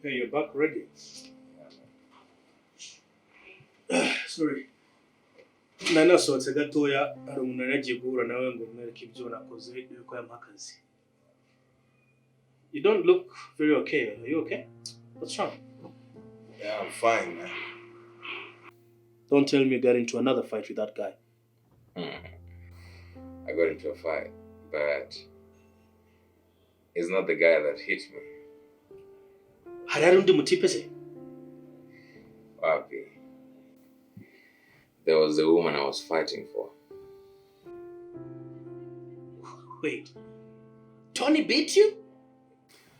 Hey, you're back already. Sorry. Nanasohotse gatoya hari umuntu yaragiye guhura nawe ngo mwereke ibyo nakoze yuko yampakazi. You don't look very okay. Are you okay? What's wrong? Yeah, I'm fine, man. Don't tell me you got into another fight with that guy. I got into a fight, but it's not the guy that hit me. Hari undi mutipe se? Wapi. There was the woman I was fighting for. Wait. Tony beat you?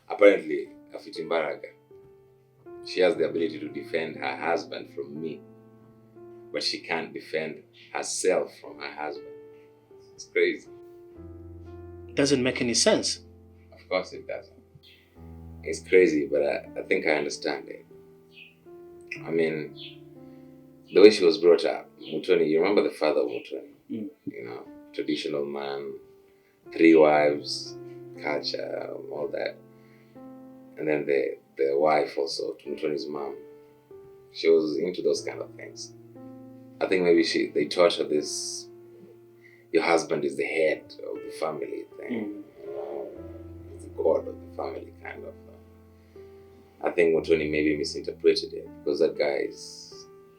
Apparently, Afitimbaraga. She has the ability to defend her husband from me, but she can't defend herself from her husband. It's crazy. It doesn't make any sense. Of course it doesn't. It's crazy, but I think I understand it. I mean, the way she was brought up, Mutoni, you remember the father of Mutoni? Mm. You know, traditional man, 3 wives, culture, all that. And then the wife also, Mutoni's mom, she was into those kind of things. I think maybe they taught her this, your husband is the head of the family thing. You know, he's the god of the family kind of. I think Mutoni maybe misinterpreted it because that guy is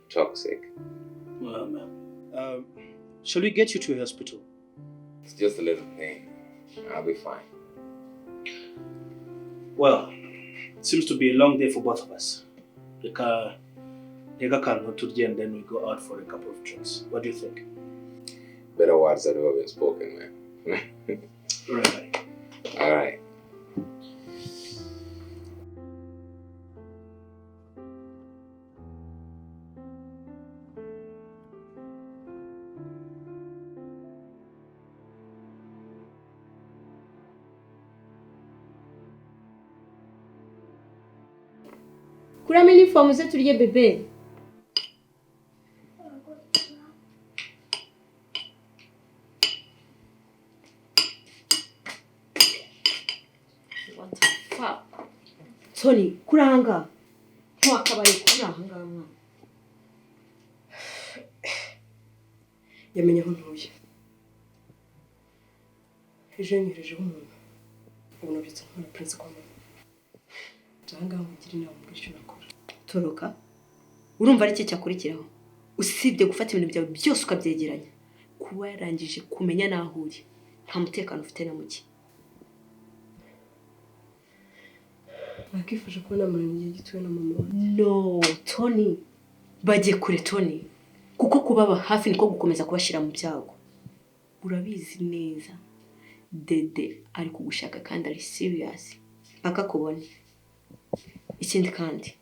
toxic. Well, man. Shall we get you to a hospital? It's just a little thing. I'll be fine. Well, it seems to be a long day for both of us. Eka can to and then we go out for a couple of drinks. What do you think? Better words have never been spoken, man. Right. All right. Kuramo uniform ze turiye bebe. What the fuck? Tony, kuranga. Twakabaye kuranga mwana. Yamenye aho ntuye. Ejo nyirejeho umuntu. Ubona byitse nk'una prince kwa mama. Janga mugira inama mbwisho nakora. Toroka. Urumva ari iki cyakurikiraho? Usibye gufata ibintu byawe byose ukabyegeranya. Kuba yarangije kumenya naho uri. Nta mutekano ufite na muke. Nakifasha kubona umuntu igihe gituwe na mama wanjye. No, Tony. Bagiye kure Tony. Kuko kubaba hafi niko gukomeza kubashira mu byago. Urabizi neza. Dede ari kugushaka kandi ari serious. Paka kubone. Ikindi kandi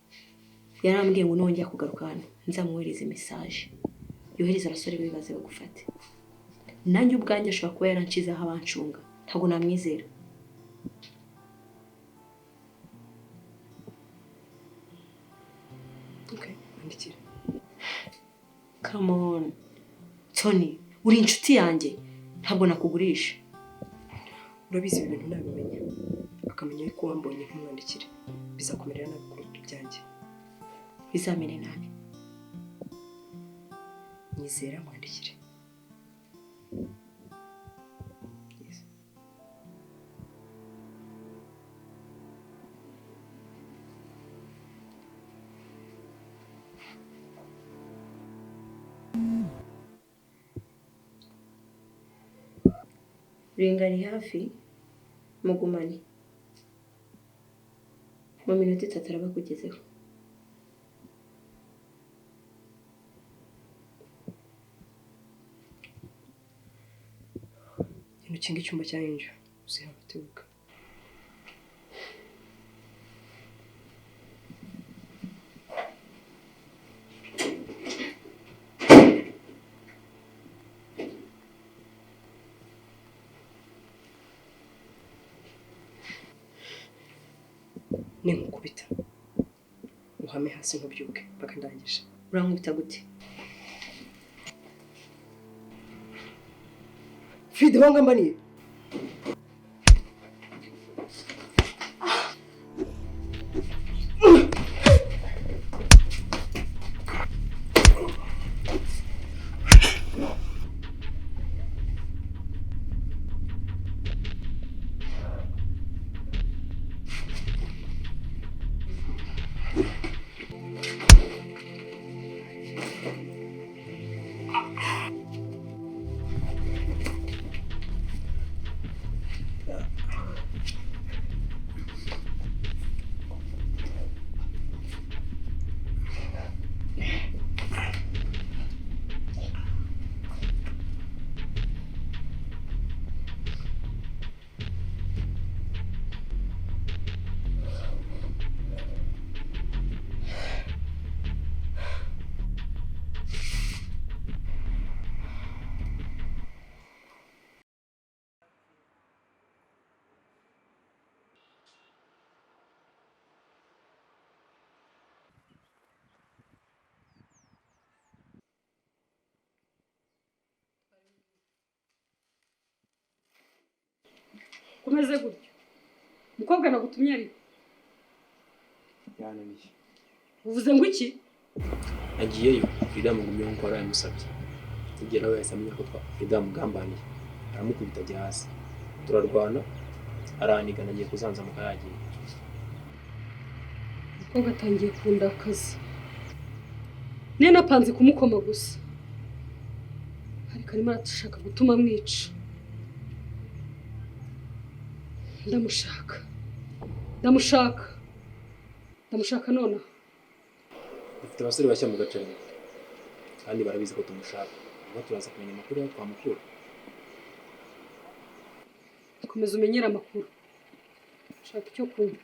yarambwiye ngo nongera kugaruka hano nzamwohereza message yohereza abasore bibaze bagufate. Nanjye ubwanjye ashobora kuba yarancize aho abancunga. Ntago namwizera. Okay, andikira. Come on. Tony, uri inshuti yanjye. Ntabwo nakugurisha. Urabizi ibintu nabimenya. Akamenya ko wambonye nkumwandikire. Bizakomerera nabi kuruta ibyanjye. Bizamene nabi. Nyizera mwandikire. Yes. Ringari hafi mugumani. Mu minota 3 araba kugezeho. Kinga icyumba cya Angel. Uzihamatebuka. Ninkukubita. Uhame hasi nkubyuke paka ndangije. Urankubita gute? Frida wanga mbani. Komeze gutyo. Mukobwa nagutumye ari. Yananiye. Uvuze ngo iki? Nagiyeyo Freedom ngumye nkora yamusabye. Tugera wese amenya ko Freedom mugambaniye. Aramukubita ajya hasi. Turarwana. Araniga nagiye kuzanzamuka yagiye. Mukobwa atangiye kundakaza. Nena panze kumukoma gusa. Ariko arimo arashaka gutuma mwica. Ndamushaka none. Dufite abasore bashya mu gace kandi barabizi ko tumushaka. Ubwo turaza kumenya amakuru yo kwamukura. Komeza umenyere amakuru. Shaka icyo kunywa.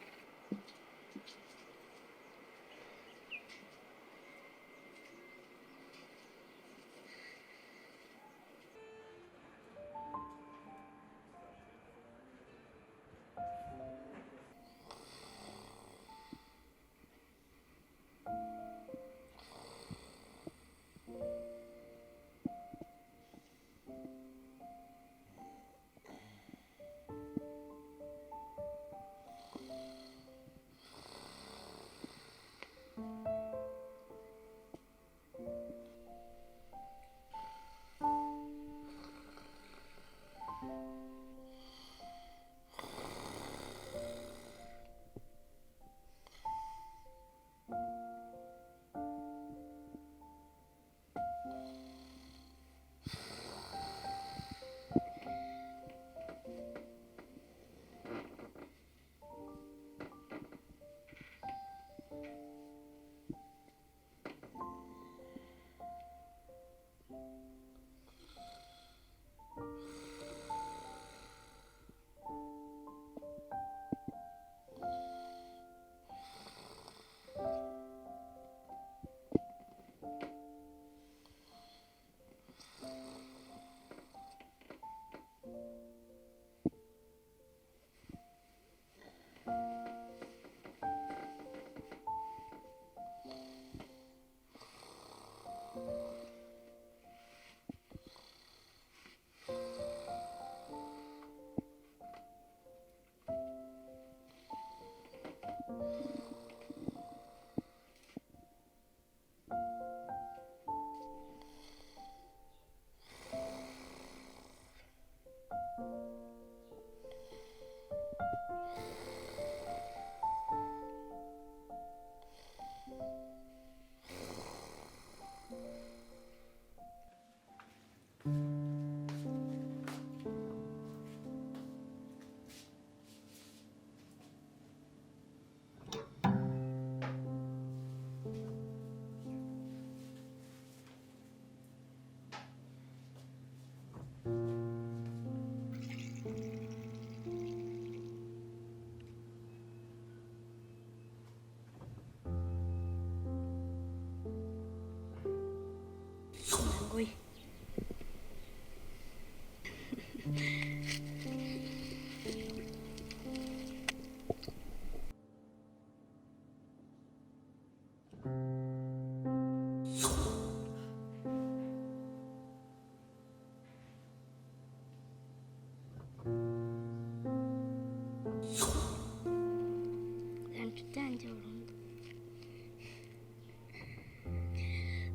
Oi.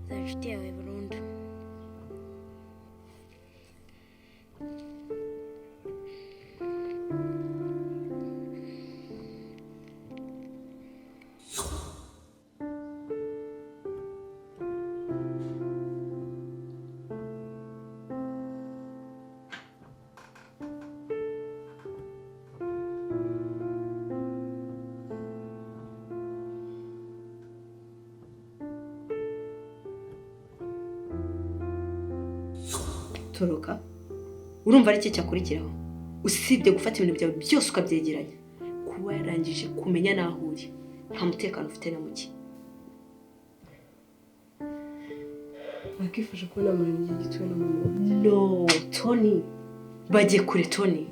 Zajutewe burundu. Toroka urumva ari cyo cyakurikiraho usibye gufata ibintu byawe byose ukabyegeranya kuba yarangije kumenya naho uri nta mutekano ufite na muke. Nakifasha kubona umuntu igihe gitoya na mama. No Tony bajye kure Tony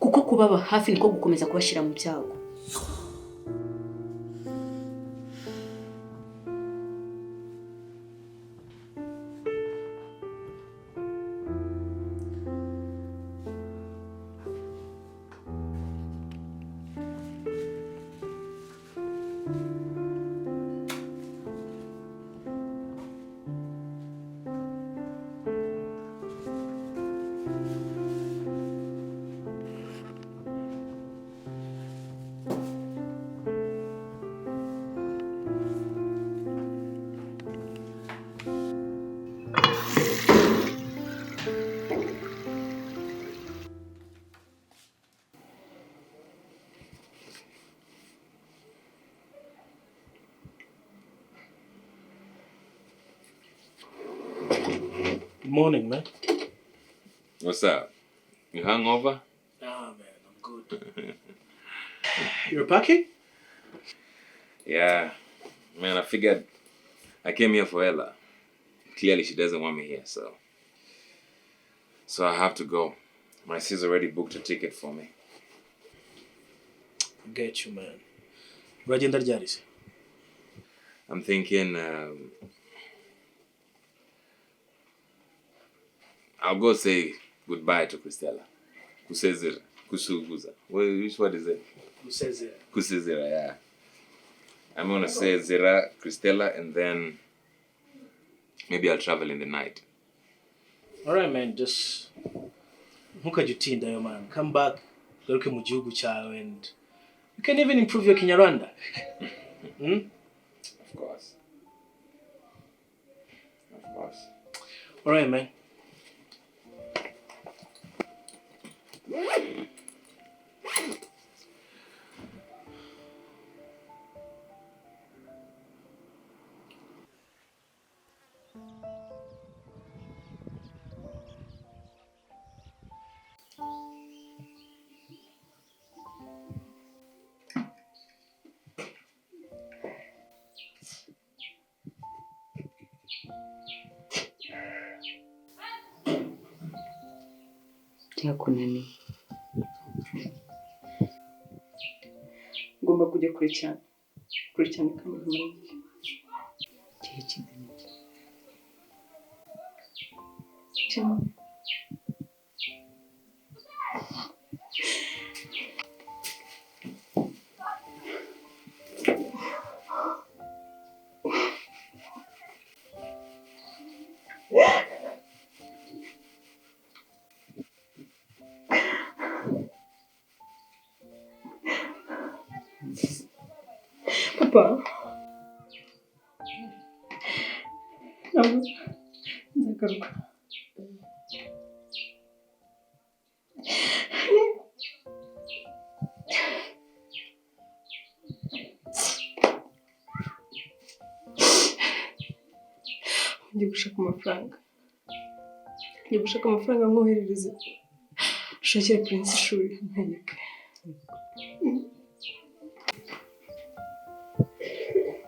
kuko kubaba hafi niko gukomeza kubashira mu byago. Good morning, man. What's up? You hungover? Nah, man, I'm good. You're packing? Yeah. Man, I figured I came here for Ella. Clearly she doesn't want me here, so I have to go. My sis already booked a ticket for me. I get you, man. Uragenda ryari se? I'm thinking I'll go say goodbye to Christella. Kusezera. Kusuguza. Which word is it? Usezera. Kusezera, yeah. I'm gonna say Zera, Christella, and then maybe I'll travel in the night. Alright, man, just ntukajutinda yo man. Come back, garuke mu gihugu cyawe, and you can even improve your Kinyarwanda. Of course. Of course. Alright, man. Byakunaniye. Ngomba kujya kure cyane kandi nkumariye. Igihe kingana iki? Cyane. Papa. Nzagaruka. Ngiye gushaka amafaranga. Nkoherereze. Ushakire Prince ishuri mpanyike.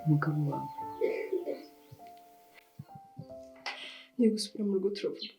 Umugabo wawe. Ngiye gusubira mu rugo turavuga.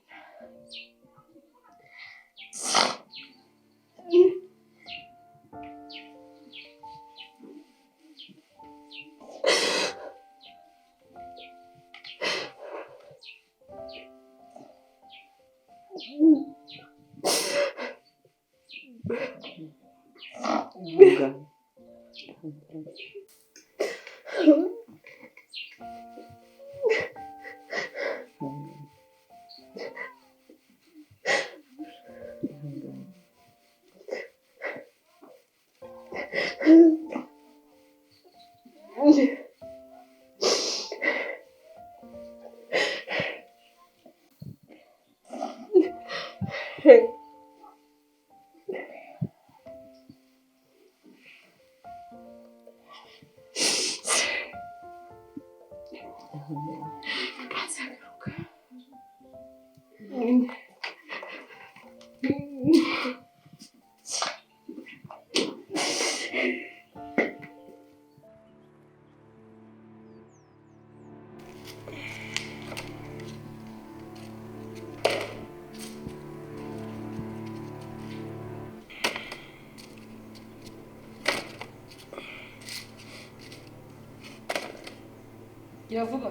Yavuga.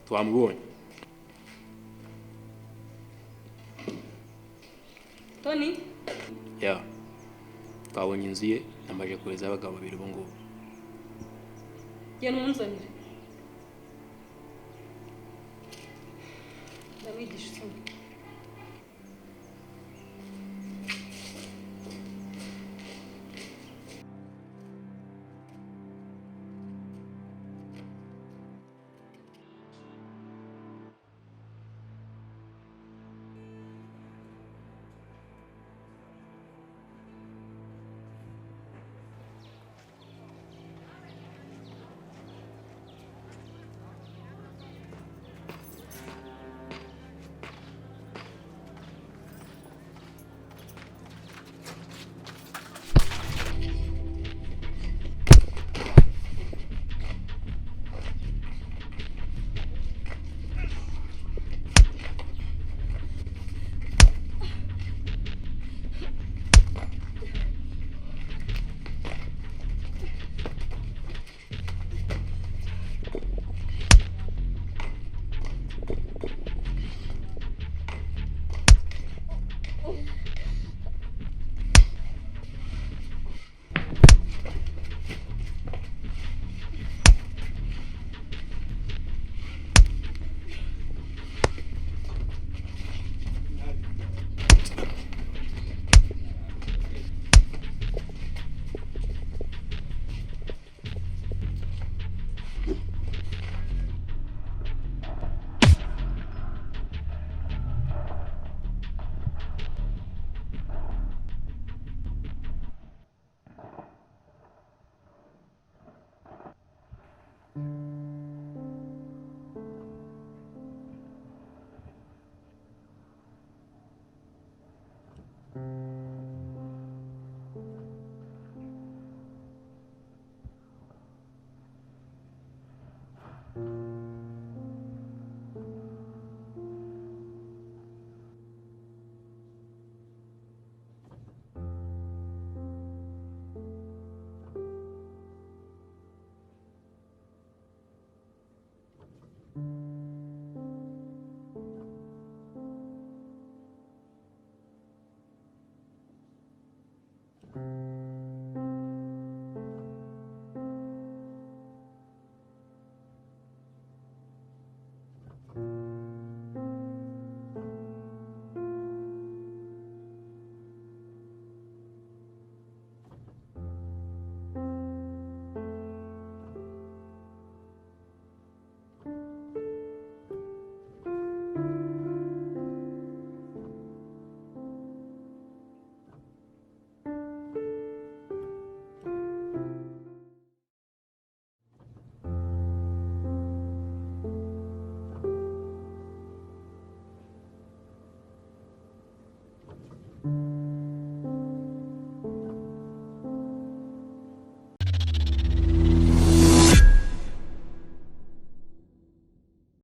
Twamubonye. Tony? Ya. Twabonye inzu ye, namaje kohereza abagabo babiri ubu ngubu. Genda umunzanire. Ndabigisha isomo.